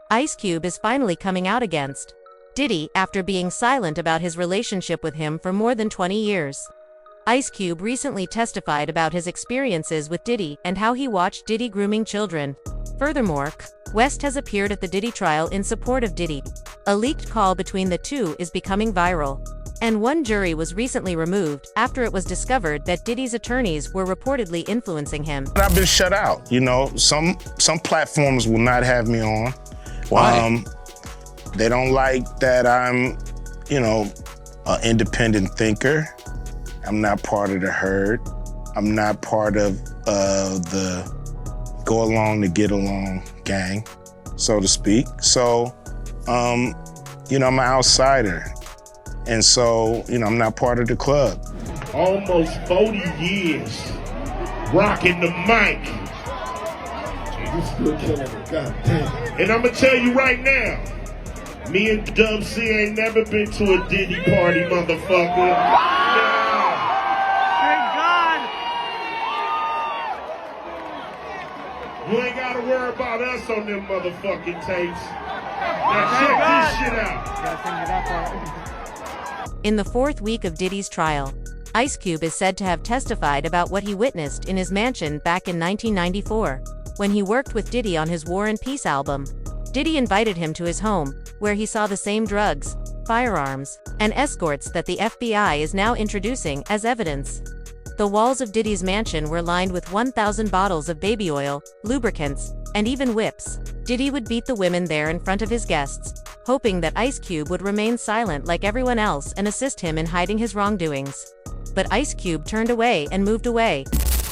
Ice Cube is finally coming out against Diddy after being silent about his relationship with him for more than 20 years. Ice Cube recently testified about his experiences with Diddy and how he watched Diddy grooming children. Furthermore, West has appeared at the Diddy trial in support of Diddy. A leaked call between the two is becoming viral. And one jury was recently removed after it was discovered that Diddy's attorneys were reportedly influencing him. I've been shut out. You know, some platforms will not have me on. Why? They don't like that I'm, an independent thinker. I'm not part of the herd. I'm not part of the go along to get along gang, so to speak. So, I'm an outsider. And so, I'm not part of the club. Almost 40 years rocking the mic. You still killing it, goddamn. And I'm gonna tell you right now, me and Dub C ain't never been to a Diddy party, motherfucker. Thank God. You ain't gotta worry about us on them motherfucking tapes. Now check this shit out. Gotta sing to that part. In the fourth week of Diddy's trial, Ice Cube is said to have testified about what he witnessed in his mansion back in 1994, when he worked with Diddy on his War and Peace album. Diddy invited him to his home, where he saw the same drugs, firearms, and escorts that the FBI is now introducing as evidence. The walls of Diddy's mansion were lined with 1,000 bottles of baby oil, lubricants, and even whips. Diddy would beat the women there in front of his guests, hoping that Ice Cube would remain silent like everyone else and assist him in hiding his wrongdoings. But Ice Cube turned away and moved away.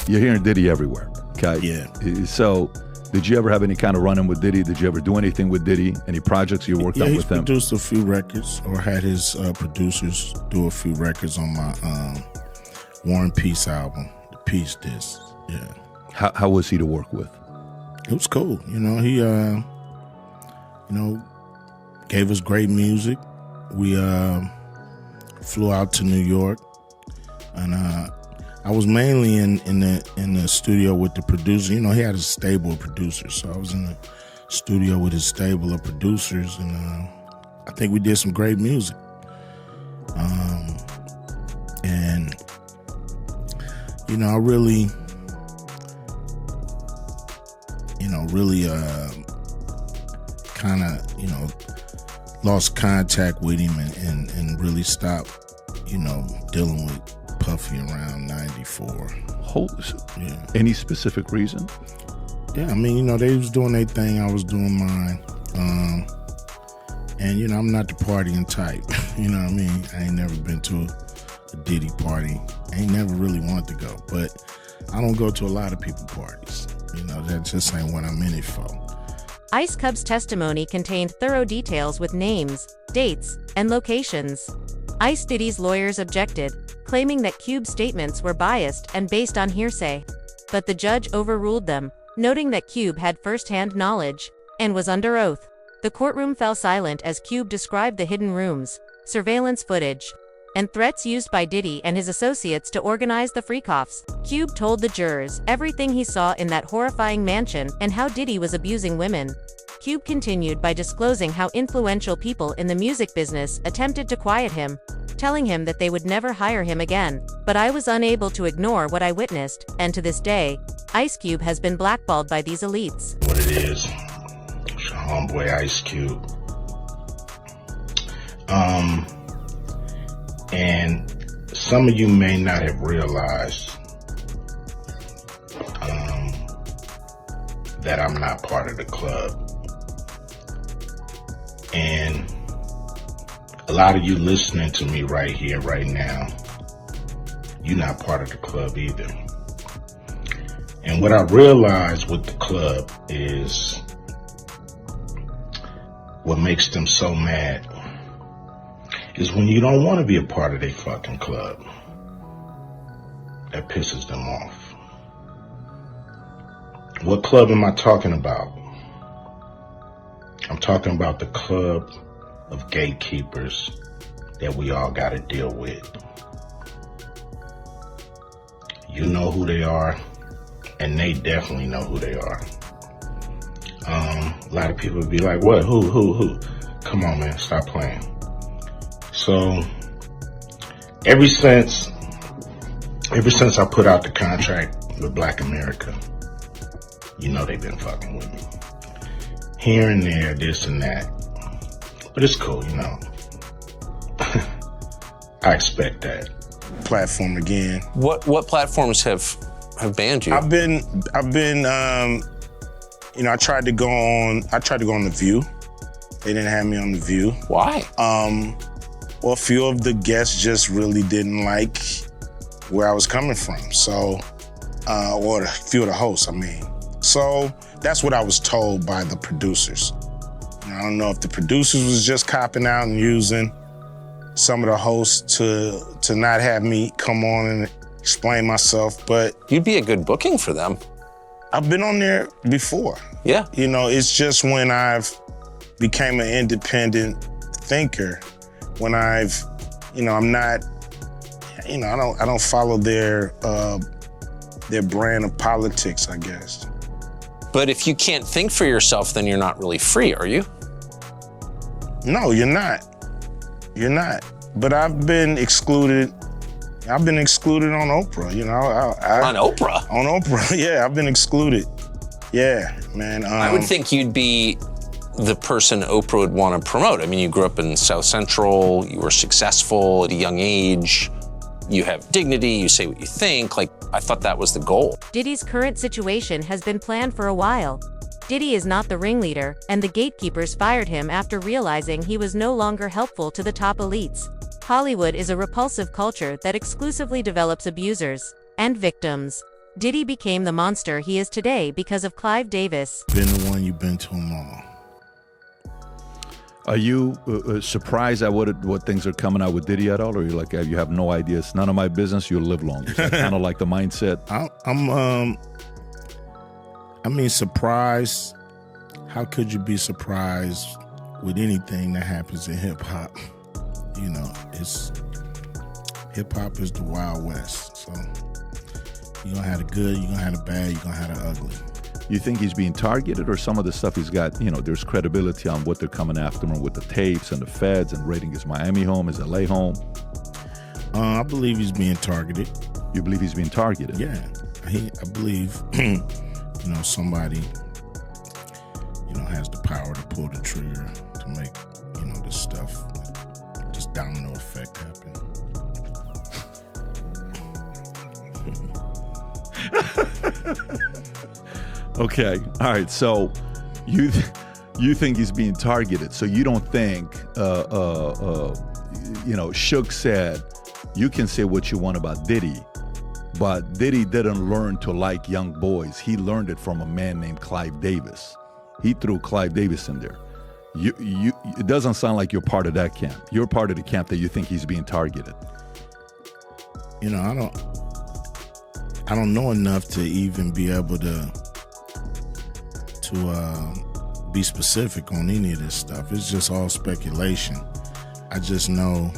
You're hearing Diddy everywhere, okay? Yeah. So, did you ever have any kind of run-in with Diddy? Did you ever do anything with Diddy? Any projects you worked on with him? Yeah, he's produced a few records, or had his producers do a few records on my War and Peace album, the Peace Disc. Yeah. How was he to work with? It was cool. He gave us great music. We flew out to New York, and I was mainly in the studio with the producer. He had a stable of producers, so I was in the studio with his stable of producers, and I think we did some great music. And I really kind of lost contact with him and really stopped, dealing with Puffy around 94. Yeah. Any specific reason? Yeah, they was doing their thing, I was doing mine. And, I'm not the partying type, you know what I mean? I ain't never been to a Diddy party. I ain't never really wanted to go, but I don't go to a lot of people parties. That just ain't what I'm in it for. Ice Cube's testimony contained thorough details with names, dates, and locations. Ice Diddy's lawyers objected, claiming that Cube's statements were biased and based on hearsay. But the judge overruled them, noting that Cube had first-hand knowledge and was under oath. The courtroom fell silent as Cube described the hidden rooms, surveillance footage, and threats used by Diddy and his associates to organize the freak-offs. Cube told the jurors everything he saw in that horrifying mansion and how Diddy was abusing women. Cube continued by disclosing how influential people in the music business attempted to quiet him, telling him that they would never hire him again. But I was unable to ignore what I witnessed, and to this day, Ice Cube has been blackballed by these elites. What it is, it's your homeboy Ice Cube. And some of you may not have realized that I'm not part of the club. And a lot of you listening to me right here, right now, you're not part of the club either. And what I realized with the club is what makes them so mad is when you don't want to be a part of their fucking club. That pisses them off. What club am I talking about? I'm talking about the club of gatekeepers that we all got to deal with. You know who they are, and they definitely know who they are. A lot of people would be like, what, who? Come on, man, stop playing. So ever since I put out the contract with Black America, you know they've been fucking with me. Here and there, this and that. But it's cool, you know. I expect that. Platform again. What platforms have banned you? I've been you know, I tried to go on The View. They didn't have me on The View. Why? Well, a few of the guests just really didn't like where I was coming from. So, or a few of the hosts, I mean. So that's what I was told by the producers. And I don't know if the producers was just copping out and using some of the hosts to not have me come on and explain myself, but You'd be a good booking for them. I've been on there before. Yeah. You know, it's just when I've became an independent thinker, when I've, you know, I'm not, you know, I don't follow their brand of politics, I guess. But if you can't think for yourself, then you're not really free, are you? No, you're not. You're not. But I've been excluded. I've been excluded on Oprah, you know. On Oprah? On Oprah, yeah, I've been excluded. Yeah, man. I would think you'd be the person Oprah would want to promote. I mean, you grew up in South Central, you were successful at a young age, you have dignity, you say what you think. Like, I thought that was the goal. Diddy's current situation has been planned for a while. Diddy is not the ringleader, and the gatekeepers fired him after realizing he was no longer helpful to the top elites. Hollywood is a repulsive culture that exclusively develops abusers and victims. Diddy became the monster he is today because of Clive Davis. Been the one, you've been to them all. Are you surprised at what things are coming out with Diddy at all, or you like you have no idea? It's none of my business. You'll live long. Is that kind of like the mindset? I mean, surprised. How could you be surprised with anything that happens in hip hop? You know, hip hop is the Wild West. So you're gonna have the good, you're gonna have the bad, you're gonna have the ugly. You think he's being targeted, or some of the stuff he's got, you know, there's credibility on what they're coming after him with the tapes and the feds and raiding his Miami home, his LA home? I believe he's being targeted. You believe he's being targeted? Yeah, I believe, you know, somebody, you know, has the power to pull the trigger to make, you know, this stuff, this domino effect happen. Okay. All right. So you think he's being targeted. So you don't think, you know, Suge said, you can say what you want about Diddy, but Diddy didn't learn to like young boys. He learned it from a man named Clive Davis. He threw Clive Davis in there. It doesn't sound like you're part of that camp. You're part of the camp that you think he's being targeted. You know, I don't know enough to even be able to be specific on any of this stuff. It's just all speculation. I just know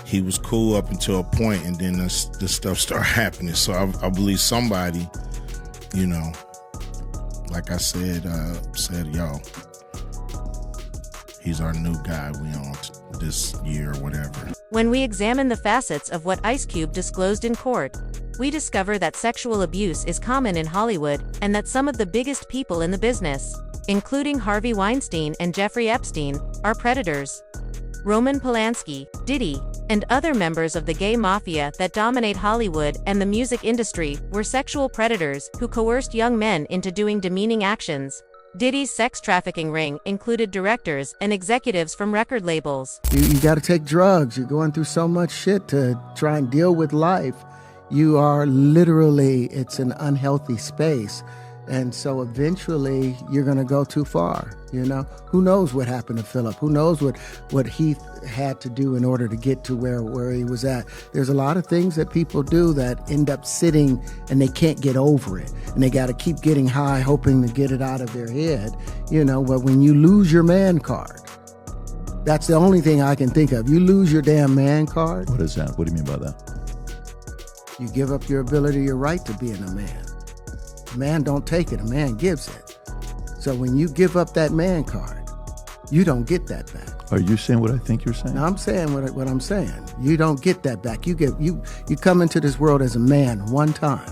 he was cool up until a point, and then this stuff started happening. So I believe somebody, you know, like I said, yo, he's our new guy. We on this year or whatever. When we examine the facets of what Ice Cube disclosed in court, we discover that sexual abuse is common in Hollywood and that some of the biggest people in the business, including Harvey Weinstein and Jeffrey Epstein, are predators. Roman Polanski, Diddy, and other members of the gay mafia that dominate Hollywood and the music industry were sexual predators who coerced young men into doing demeaning actions. Diddy's sex trafficking ring included directors and executives from record labels. You got to take drugs. You're going through so much shit to try and deal with life. You are literally, it's an unhealthy space. And so eventually you're going to go too far, you know? Who knows what happened to Philip? Who knows what Heath had to do in order to get to where he was at? There's a lot of things that people do that end up sitting and they can't get over it. And they got to keep getting high, hoping to get it out of their head, you know? But when you lose your man card, that's the only thing I can think of. You lose your damn man card. What is that? What do you mean by that? You give up your ability, your right to being a man. A man don't take it, a man gives it. So when you give up that man card, you don't get that back. Are you saying what I think you're saying? Now, I'm saying what I'm saying. You don't get that back. You come into this world as a man one time.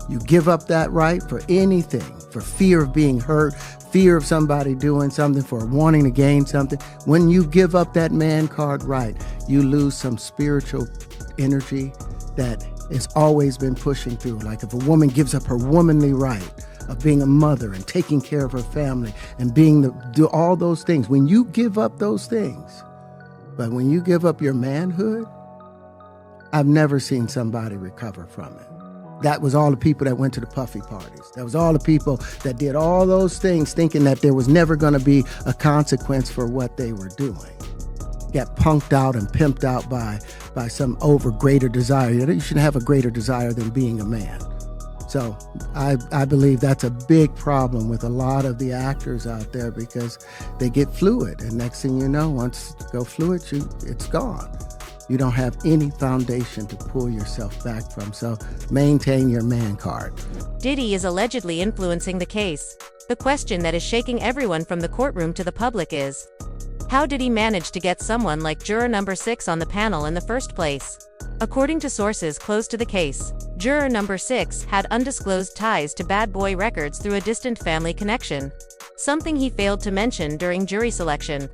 You give up that right for anything, for fear of being hurt, fear of somebody doing something, for wanting to gain something. When you give up that man card right, you lose some spiritual energy that has always been pushing through. Like if a woman gives up her womanly right of being a mother and taking care of her family and do all those things. When you give up those things, but when you give up your manhood, I've never seen somebody recover from it. That was all the people that went to the puffy parties. That was all the people that did all those things thinking that there was never going to be a consequence for what they were doing. Got punked out and pimped out by some greater desire. You shouldn't have a greater desire than being a man. So I believe that's a big problem with a lot of the actors out there because they get fluid. And next thing you know, once you go fluid, it's gone. You don't have any foundation to pull yourself back from. So maintain your man card. Diddy is allegedly influencing the case. The question that is shaking everyone from the courtroom to the public is, how did he manage to get someone like juror number 6 on the panel in the first place? According to sources close to the case, juror number 6 had undisclosed ties to Bad Boy Records through a distant family connection, something he failed to mention during jury selection.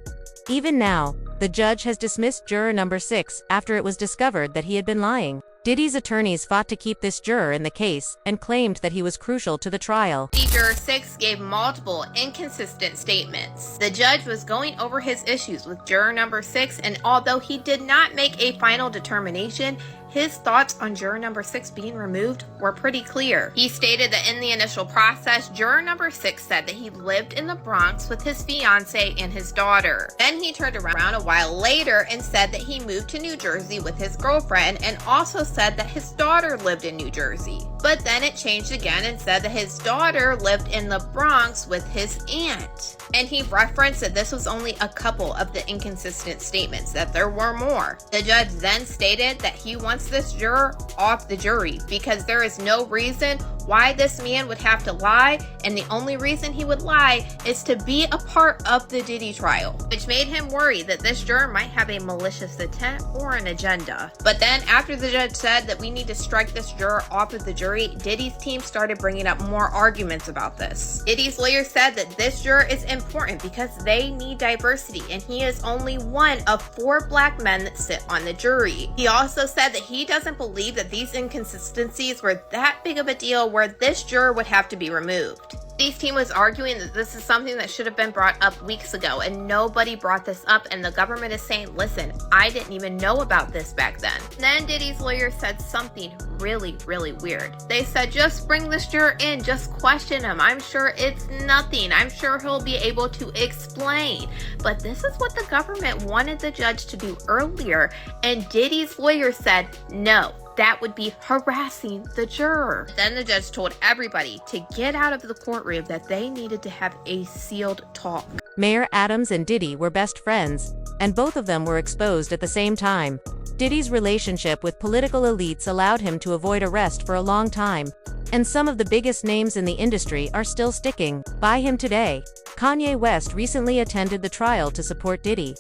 Even now, the judge has dismissed juror number 6 after it was discovered that he had been lying. Diddy's attorneys fought to keep this juror in the case and claimed that he was crucial to the trial. Juror 6 gave multiple inconsistent statements. The judge was going over his issues with juror number 6, and although he did not make a final determination, his thoughts on juror number 6 being removed were pretty clear. He stated that in the initial process, juror number 6 said that he lived in the Bronx with his fiance and his daughter. Then he turned around a while later and said that he moved to New Jersey with his girlfriend and also said that his daughter lived in New Jersey. But then it changed again and said that his daughter lived in the Bronx with his aunt. And he referenced that this was only a couple of the inconsistent statements, that there were more. The judge then stated that he wants this juror off the jury because there is no reason why this man would have to lie, and the only reason he would lie is to be a part of the Diddy trial, which made him worry that this juror might have a malicious intent or an agenda. But then after the judge said that we need to strike this juror off of the jury, Diddy's team started bringing up more arguments about this. Diddy's lawyer said that this juror is important because they need diversity, and he is only one of 4 black men that sit on the jury. He also said that he doesn't believe that these inconsistencies were that big of a deal where this juror would have to be removed. Diddy's team was arguing that this is something that should have been brought up weeks ago, and nobody brought this up, and the government is saying, listen, I didn't even know about this back then. Then Diddy's lawyer said something really, really weird. They said, just bring this juror in, just question him. I'm sure it's nothing. I'm sure he'll be able to explain. But this is what the government wanted the judge to do earlier, and Diddy's lawyer said, no. That would be harassing the juror. Then the judge told everybody to get out of the courtroom, that they needed to have a sealed talk. Mayor Adams and Diddy were best friends, and both of them were exposed at the same time. Diddy's relationship with political elites allowed him to avoid arrest for a long time, and some of the biggest names in the industry are still sticking by him today. Kanye West recently attended the trial to support Diddy.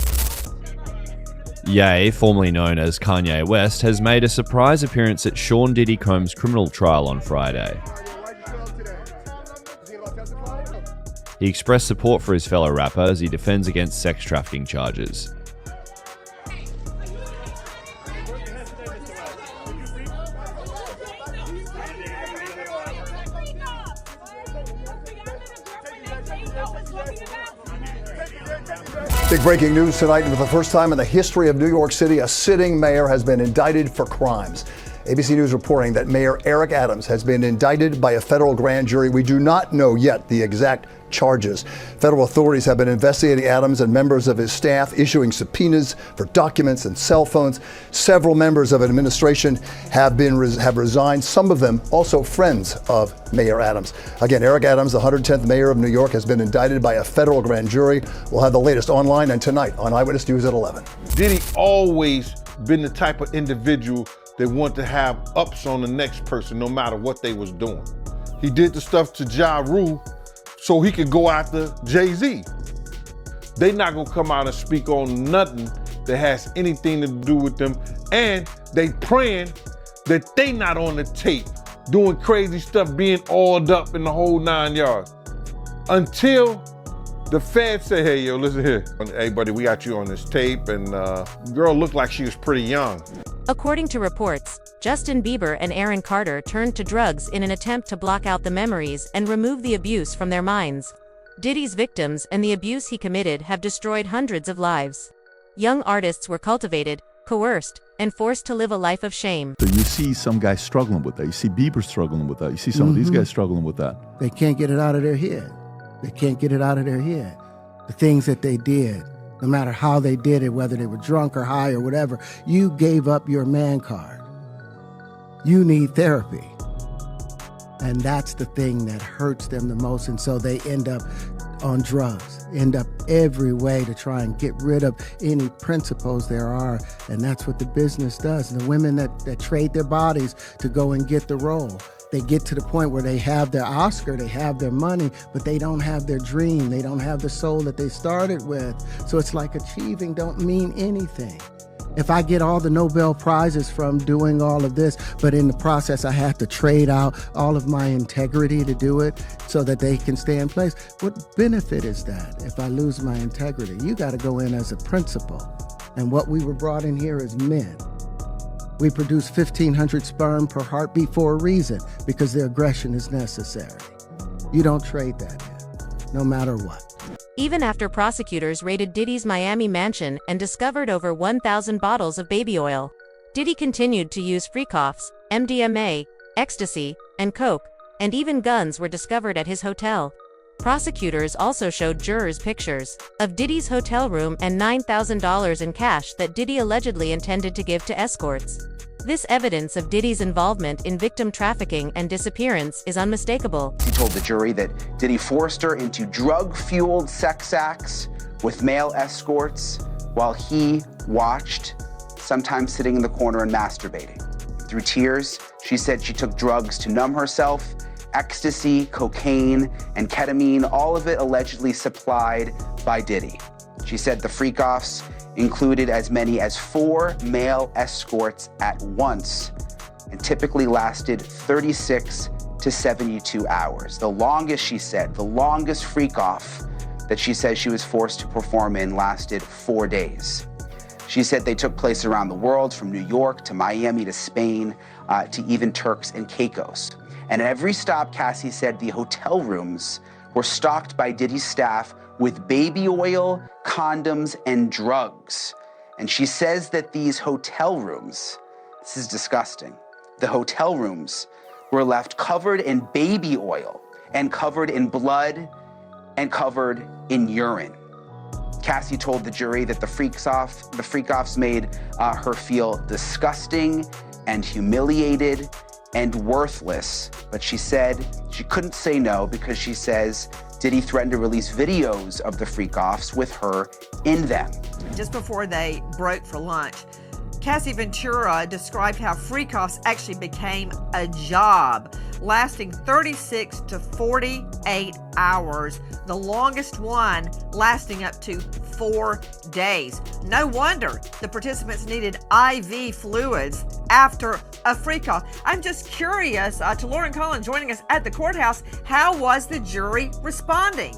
Ye, formerly known as Kanye West, has made a surprise appearance at Sean Diddy Combs' criminal trial on Friday. He expressed support for his fellow rapper as he defends against sex trafficking charges. Big breaking news tonight. For the first time in the history of New York City, a sitting mayor has been indicted for crimes. ABC News reporting that Mayor Eric Adams has been indicted by a federal grand jury. We do not know yet the exact charges. Federal authorities have been investigating Adams and members of his staff, issuing subpoenas for documents and cell phones. Several members of administration have resigned, some of them also friends of Mayor Adams. Again, Eric Adams, the 110th mayor of New York, has been indicted by a federal grand jury. We'll have the latest online and tonight on Eyewitness News at 11. Diddy always been the type of individual that want to have ups on the next person no matter what they was doing. He did the stuff to Ja Rule so he could go after Jay-Z. They not gonna come out and speak on nothing that has anything to do with them, and they praying that they not on the tape doing crazy stuff, being oiled up in the whole 9 yards. Until the feds say, hey, yo, listen here. Hey, buddy, we got you on this tape, and the girl looked like she was pretty young. According to reports, Justin Bieber and Aaron Carter turned to drugs in an attempt to block out the memories and remove the abuse from their minds. Diddy's victims and the abuse he committed have destroyed hundreds of lives. Young artists were cultivated, coerced, and forced to live a life of shame. So you see some guys struggling with that. You see Bieber struggling with that. You see some of these guys struggling with that. They can't get it out of their head. They can't get it out of their head. The things that they did, no matter how they did it, whether they were drunk or high or whatever, you gave up your man card. You need therapy. And that's the thing that hurts them the most. And so they end up on drugs, end up every way to try and get rid of any principles there are. And that's what the business does. And the women that trade their bodies to go and get the role, they get to the point where they have their Oscar, they have their money, but they don't have their dream. They don't have the soul that they started with. So it's like achieving don't mean anything. If I get all the Nobel Prizes from doing all of this, but in the process I have to trade out all of my integrity to do it so that they can stay in place, what benefit is that if I lose my integrity? You got to go in as a principal. And what we were brought in here as men. We produce 1,500 sperm per heartbeat for a reason, because the aggression is necessary. You don't trade that in, no matter what. Even after prosecutors raided Diddy's Miami mansion and discovered over 1,000 bottles of baby oil, Diddy continued to use freak-offs, MDMA, ecstasy, and coke, and even guns were discovered at his hotel. Prosecutors also showed jurors pictures of Diddy's hotel room and $9,000 in cash that Diddy allegedly intended to give to escorts. This evidence of Diddy's involvement in victim trafficking and disappearance is unmistakable. He told the jury that Diddy forced her into drug-fueled sex acts with male escorts while he watched, sometimes sitting in the corner and masturbating. Through tears, she said she took drugs to numb herself, ecstasy, cocaine, and ketamine, all of it allegedly supplied by Diddy. She said the freak-offs included as many as 4 male escorts at once and typically lasted 36 to 72 hours. The longest, she said, the longest freak-off that she says she was forced to perform in lasted 4 days. She said they took place around the world, from New York to Miami to Spain to even Turks and Caicos. And at every stop, Cassie said the hotel rooms were stocked by Diddy's staff with baby oil, condoms, and drugs. And she says that these hotel rooms, this is disgusting, the hotel rooms were left covered in baby oil and covered in blood and covered in urine. Cassie told the jury that the freak-offs made her feel disgusting and humiliated and worthless, but she said she couldn't say no because she says Diddy threatened to release videos of the freak-offs with her in them. Just before they broke for lunch, Cassie Ventura described how freak-offs actually became a job, lasting 36 to 48 hours, the longest one lasting up to 4 days. No wonder the participants needed IV fluids after a freak-off. I'm just curious, to Lauren Collins joining us at the courthouse, how was the jury responding?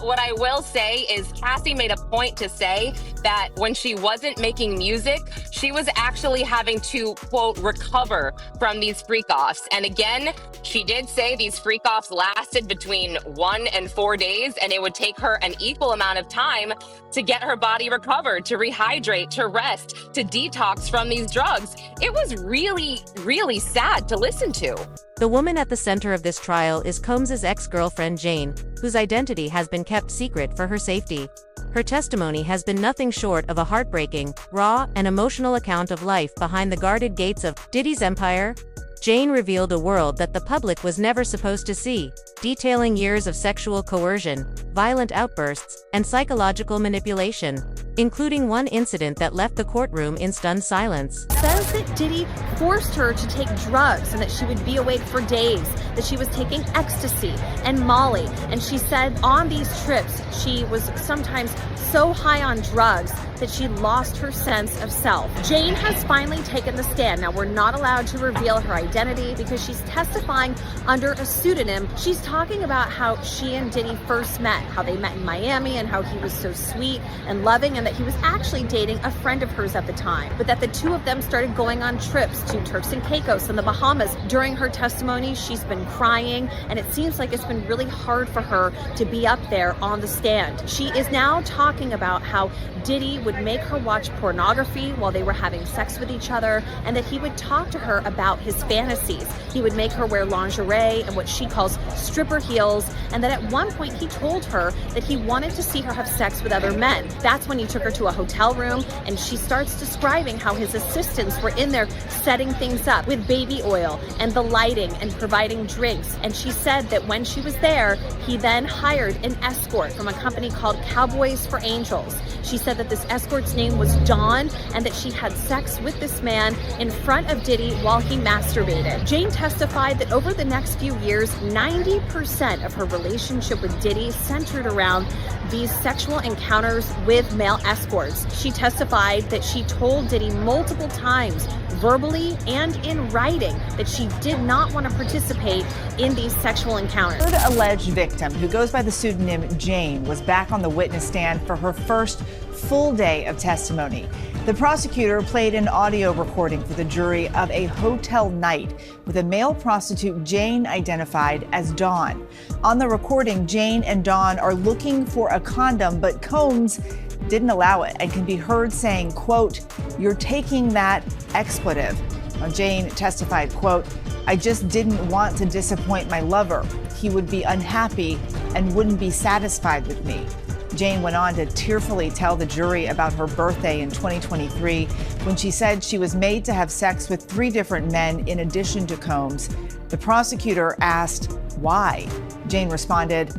What I will say is Cassie made a point to say that when she wasn't making music, she was actually having to, quote, recover from these freak-offs. And again, she did say these freak-offs lasted between 1 and 4 days, and it would take her an equal amount of time to get her body recovered, to rehydrate, to rest, to detox from these drugs. It was really, really sad to listen to. The woman at the center of this trial is Combs's ex-girlfriend Jane, whose identity has been kept secret for her safety. Her testimony has been nothing short of a heartbreaking, raw, and emotional account of life behind the guarded gates of Diddy's empire. Jane revealed a world that the public was never supposed to see, detailing years of sexual coercion, violent outbursts, and psychological manipulation, including one incident that left the courtroom in stunned silence. Says that Diddy forced her to take drugs and that she would be awake for days, that she was taking ecstasy and Molly, and she said on these trips she was sometimes so high on drugs that she lost her sense of self. Jane has finally taken the stand. Now, we're not allowed to reveal her identity because she's testifying under a pseudonym. She's talking about how she and Diddy first met, how they met in Miami and how he was so sweet and loving and that he was actually dating a friend of hers at the time, but that the two of them started going on trips to Turks and Caicos and the Bahamas. During her testimony, she's been crying, and it seems like it's been really hard for her to be up there on the stand. She is now talking about how Diddy would make her watch pornography while they were having sex with each other, and that he would talk to her about his fantasies. He would make her wear lingerie and what she calls stripper heels, and that at one point he told her that he wanted to see her have sex with other men. That's when he took her to a hotel room, and she starts describing how his assistants were in there setting things up with baby oil and the lighting and providing drinks. And she said that when she was there, he then hired an escort from a company called Cowboys for Angels. She said that this escort's name was Dawn and that she had sex with this man in front of Diddy while he masturbated. Jane testified that over the next few years, 90% of her relationship with Diddy centered around these sexual encounters with male escorts. She testified that she told Diddy multiple times, verbally and in writing, that she did not want to participate in these sexual encounters. The alleged victim, who goes by the pseudonym Jane, was back on the witness stand for her first full day of testimony. The prosecutor played an audio recording for the jury of a hotel night with a male prostitute Jane identified as Dawn. On the recording, Jane and Dawn are looking for a condom, but Combs didn't allow it and can be heard saying, quote, "You're taking that expletive." Now, Jane testified, quote, "I just didn't want to disappoint my lover. He would be unhappy and wouldn't be satisfied with me." Jane went on to tearfully tell the jury about her birthday in 2023 when she said she was made to have sex with 3 different men in addition to Combs. The prosecutor asked why. Jane responded,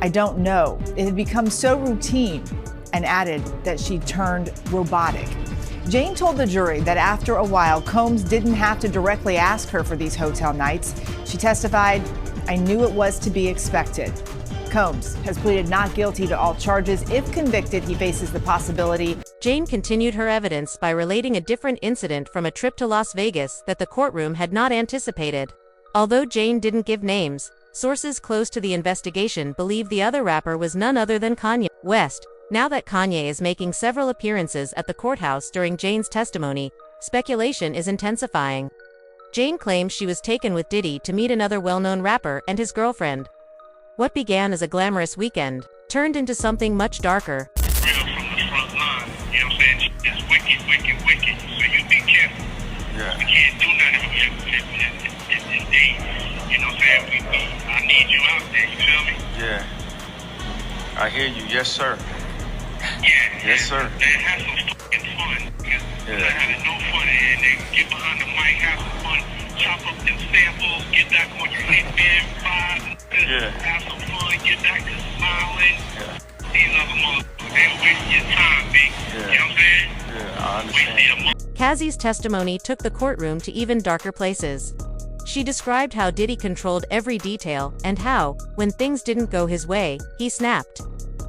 "I don't know. It had become so routine," and added that she turned robotic. Jane told the jury that after a while, Combs didn't have to directly ask her for these hotel nights. She testified, "I knew it was to be expected." Combs has pleaded not guilty to all charges. If convicted, he faces the possibility. Jane continued her evidence by relating a different incident from a trip to Las Vegas that the courtroom had not anticipated. Although Jane didn't give names, sources close to the investigation believe the other rapper was none other than Kanye West. Now that Kanye is making several appearances at the courthouse during Jane's testimony, speculation is intensifying. Jane claims she was taken with Diddy to meet another well-known rapper and his girlfriend. What began as a glamorous weekend turned into something much darker. Real from the front line, you know what I'm saying? It's wicked, wicked, wicked. So you be careful. Yeah. We can't do nothing in day. You know what I'm saying? I need you out there, you feel me? Yeah. I hear you, yes sir. Yeah. Yes sir. Have some fucking fun. Yeah. Having no fun and then get behind the mic, have some fun, chop up them samples, get back on your hit man vibe. Yeah. Have some fun, get back to smiling. Yeah. These other motherfuckers, they'll waste your time, big. Yeah. You know what I'm saying? Yeah, I understand. Cassie's testimony took the courtroom to even darker places. She described how Diddy controlled every detail and how, when things didn't go his way, he snapped.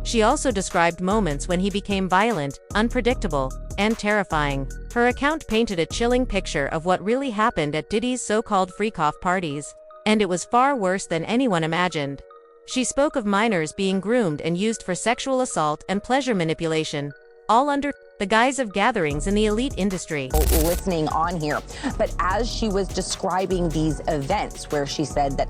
She also described moments when he became violent, unpredictable, and terrifying. Her account painted a chilling picture of what really happened at Diddy's so-called freak-off parties. And it was far worse than anyone imagined. She spoke of minors being groomed and used for sexual assault and pleasure manipulation, all under the guise of gatherings in the elite industry. Listening on here, but as she was describing these events where she said that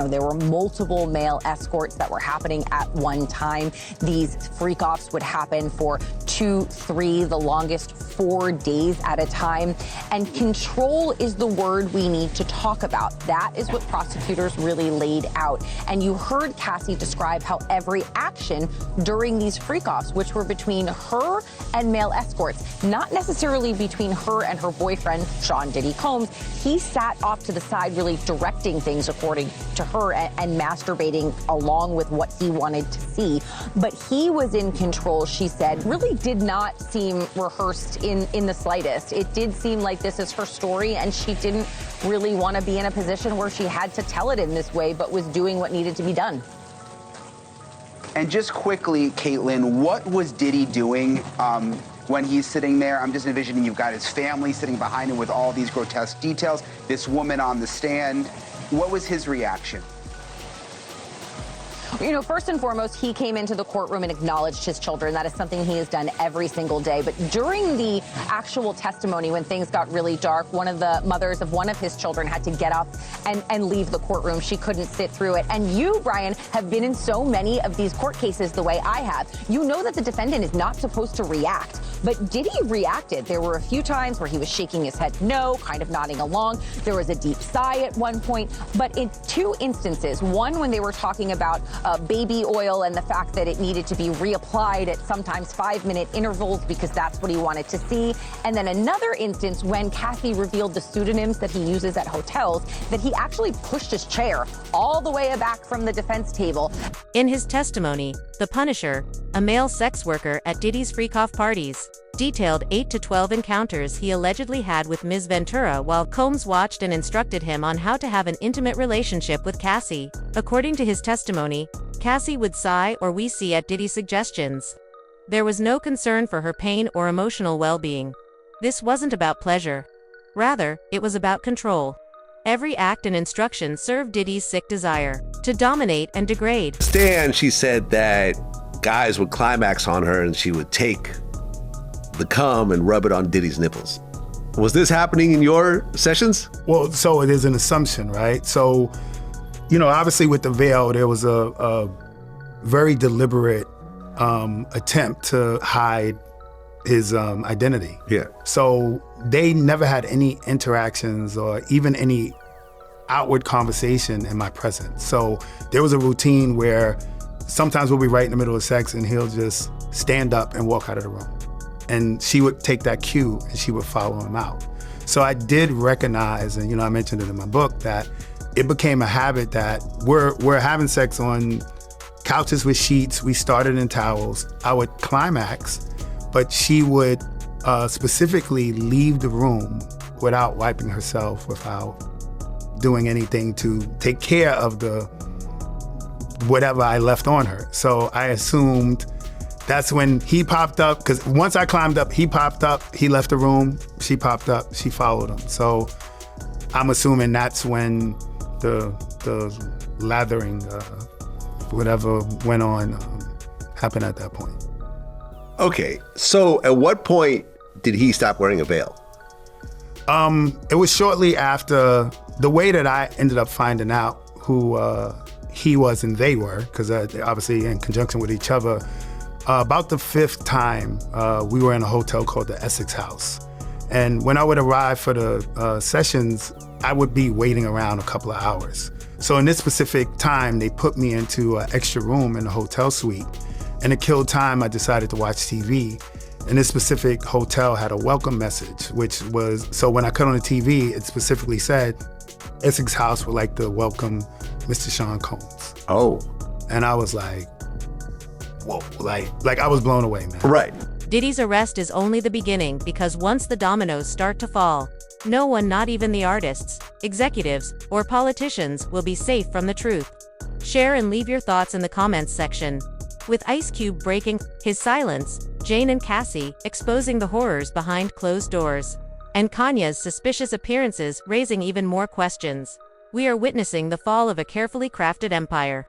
there were multiple male escorts that were happening at one time, these freak-offs would happen for 2, 3, the longest 4 days at a time, and control is the word we need to talk about. That is what prosecutors really laid out, and you heard Cassie describe how every action during these freak-offs, which were between her and male escorts, not necessarily between her and her boyfriend, Sean Diddy Combs. He sat off to the side, really directing things according to her and masturbating along with what he wanted to see. But he was in control, she said. Really did not seem rehearsed in the slightest. It did seem like this is her story, and she didn't really want to be in a position where she had to tell it in this way, but was doing what needed to be done. And just quickly, Caitlin, what was Diddy doing when he's sitting there? I'm just envisioning you've got his family sitting behind him with all these grotesque details, this woman on the stand. What was his reaction? You know, first and foremost, he came into the courtroom and acknowledged his children. That is something he has done every single day. But during the actual testimony, when things got really dark, one of the mothers of one of his children had to get up and leave the courtroom. She couldn't sit through it. And you, Brian, have been in so many of these court cases the way I have. You know that the defendant is not supposed to react. But Diddy reacted. There were a few times where he was shaking his head no, kind of nodding along. There was a deep sigh at one point. But in two instances, one when they were talking about baby oil and the fact that it needed to be reapplied at sometimes 5-minute intervals because that's what he wanted to see. And then another instance when Cassie revealed the pseudonyms that he uses at hotels, that he actually pushed his chair all the way back from the defense table. In his testimony, the Punisher, a male sex worker at Diddy's freak-off parties, detailed 8 to 12 encounters he allegedly had with Ms. Ventura while Combs watched and instructed him on how to have an intimate relationship with Cassie. According to his testimony, Cassie would sigh or wheeze at Diddy's suggestions. There was no concern for her pain or emotional well-being. This wasn't about pleasure. Rather, it was about control. Every act and instruction served Diddy's sick desire to dominate and degrade. Stan, she said that guys would climax on her and she would take the cum and rub it on Diddy's nipples. Was this happening in your sessions? Well, so it is an assumption, right? So, you know, obviously with the veil, there was a very deliberate attempt to hide his identity. Yeah. So they never had any interactions or even any outward conversation in my presence. So there was a routine where sometimes we'll be right in the middle of sex and he'll just stand up and walk out of the room. And she would take that cue and she would follow him out. So I did recognize, and you know, I mentioned it in my book, that it became a habit that we're having sex on couches with sheets. We started in towels. I would climax, but she would specifically leave the room without wiping herself, without doing anything to take care of the whatever I left on her. So I assumed that's when he popped up, because once I climbed up, he popped up, he left the room, she popped up, she followed him. So I'm assuming that's when the lathering, whatever went on, happened at that point. Okay, so at what point did he stop wearing a veil? It was shortly after. The way that I ended up finding out who he was and they were, because obviously in conjunction with each other, about the 5th time, we were in a hotel called the Essex House. And when I would arrive for the sessions, I would be waiting around a couple of hours. So in this specific time, they put me into an extra room in the hotel suite. And to kill time, I decided to watch TV. And this specific hotel had a welcome message, which was, so when I cut on the TV, it specifically said, Essex House would like to welcome Mr. Sean Combs. Oh. And I was like, whoa, like I was blown away, man. Right. Diddy's arrest is only the beginning, because once the dominoes start to fall, no one, not even the artists, executives, or politicians, will be safe from the truth. Share and leave your thoughts in the comments section. With Ice Cube breaking his silence, Jane and Cassie exposing the horrors behind closed doors, and Kanye's suspicious appearances raising even more questions, we are witnessing the fall of a carefully crafted empire.